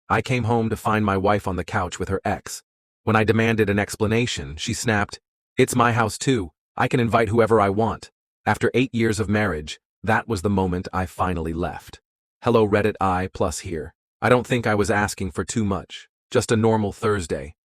I came home to find my wife on the couch with her ex. When I demanded an explanation, she snapped, "It's my house too. I can invite whoever I want." After 8 years of marriage, that was the moment I finally left. Hello Reddit I plus here. I don't think I was asking for too much. Just a normal Thursday.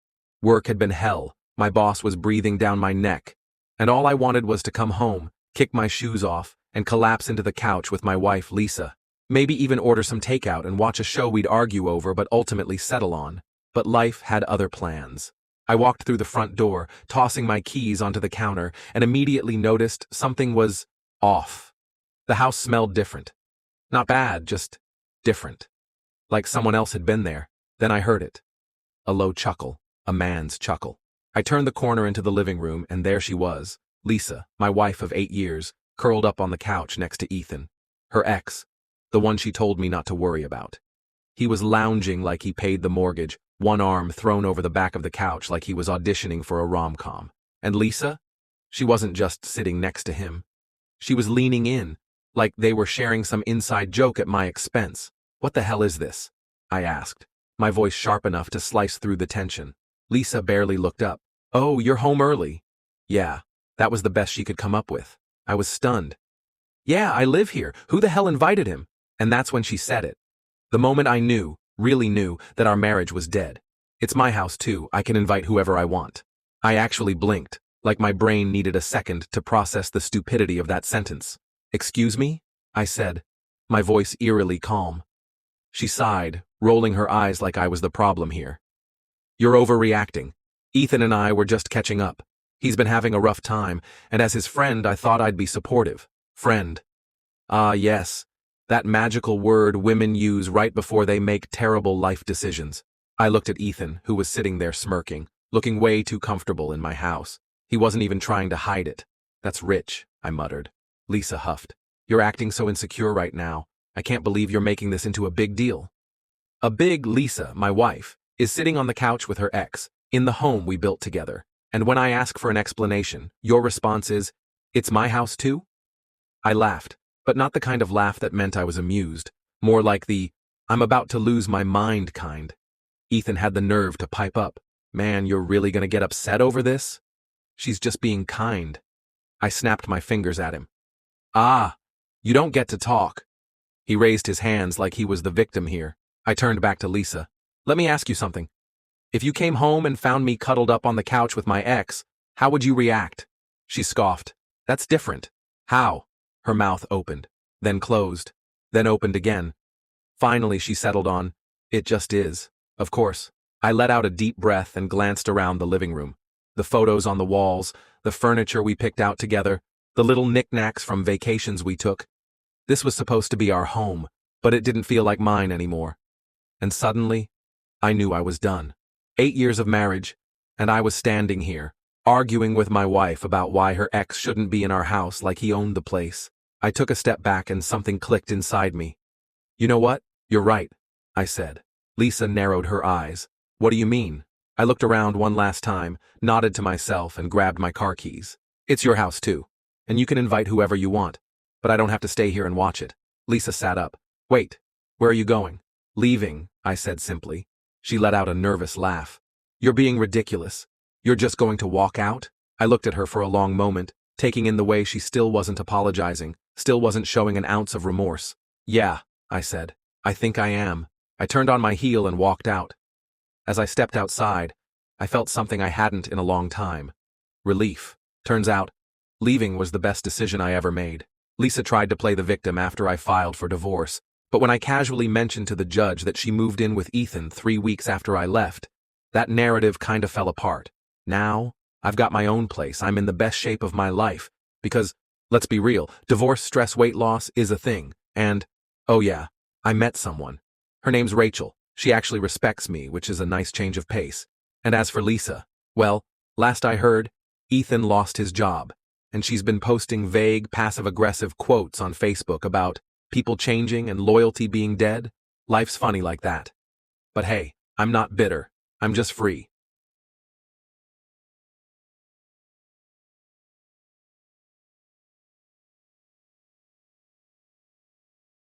Work had been hell. My boss was breathing down my neck. And all I wanted was to come home, kick my shoes off, and collapse into the couch with my wife Lisa. Maybe even order some takeout and watch a show we'd argue over but ultimately settle on. But life had other plans. I walked through the front door, tossing my keys onto the counter, and immediately noticed something was off. The house smelled different. Not bad, just different. Like someone else had been there. Then I heard it. A low chuckle, a man's chuckle. I turned the corner into the living room, and there she was, Lisa, my wife of 8 years, curled up on the couch next to Ethan. Her ex, the one she told me not to worry about. He was lounging like he paid the mortgage, one arm thrown over the back of the couch like he was auditioning for a rom-com. And Lisa? She wasn't just sitting next to him. She was leaning in, like they were sharing some inside joke at my expense. "What the hell is this?" I asked, my voice sharp enough to slice through the tension. Lisa barely looked up. "Oh, you're home early." Yeah, that was the best she could come up with. I was stunned. "Yeah, I live here. Who the hell invited him?" And that's when she said it. The moment I knew, really knew, that our marriage was dead. "It's my house too. I can invite whoever I want." I actually blinked, like my brain needed a second to process the stupidity of that sentence. "Excuse me?" I said, my voice eerily calm. She sighed, rolling her eyes like I was the problem here. "You're overreacting. Ethan and I were just catching up. He's been having a rough time, and as his friend I thought I'd be supportive." Friend. Ah, yes. That magical word women use right before they make terrible life decisions. I looked at Ethan, who was sitting there smirking, looking way too comfortable in my house. He wasn't even trying to hide it. "That's rich," I muttered. Lisa huffed. "You're acting so insecure right now. I can't believe you're making this into a big deal." Lisa, my wife, is sitting on the couch with her ex, in the home we built together. And when I ask for an explanation, your response is, "It's my house too?" I laughed, but not the kind of laugh that meant I was amused, more like the, "I'm about to lose my mind" kind. Ethan had the nerve to pipe up, "Man, you're really gonna get upset over this? She's just being kind." I snapped my fingers at him. "Ah, you don't get to talk." He raised his hands like he was the victim here. I turned back to Lisa. "Let me ask you something. If you came home and found me cuddled up on the couch with my ex, how would you react?" She scoffed. "That's different." "How?" Her mouth opened, then closed, then opened again. Finally she settled on, "It just is." Of course. I let out a deep breath and glanced around the living room. The photos on the walls, the furniture we picked out together, the little knickknacks from vacations we took. This was supposed to be our home, but it didn't feel like mine anymore. And suddenly, I knew I was done. 8 years of marriage, and I was standing here, arguing with my wife about why her ex shouldn't be in our house like he owned the place. I took a step back and something clicked inside me. "You know what? You're right," I said. Lisa narrowed her eyes. "What do you mean?" I looked around one last time, nodded to myself, and grabbed my car keys. "It's your house too, and you can invite whoever you want, but I don't have to stay here and watch it." Lisa sat up. "Wait, where are you going?" "Leaving," I said simply. She let out a nervous laugh. "You're being ridiculous. You're just going to walk out?" I looked at her for a long moment, taking in the way she still wasn't apologizing, still wasn't showing an ounce of remorse. "Yeah," I said. "I think I am." I turned on my heel and walked out. As I stepped outside, I felt something I hadn't in a long time. Relief. Turns out, leaving was the best decision I ever made. Lisa tried to play the victim after I filed for divorce, but when I casually mentioned to the judge that she moved in with Ethan 3 weeks after I left, that narrative kind of fell apart. Now, I've got my own place. I'm in the best shape of my life. Because, let's be real, divorce, stress, weight loss is a thing. And, oh yeah, I met someone. Her name's Rachel. She actually respects me, which is a nice change of pace. And as for Lisa, well, last I heard, Ethan lost his job, and she's been posting vague, passive-aggressive quotes on Facebook about people changing and loyalty being dead. Life's funny like that. But hey, I'm not bitter. I'm just free.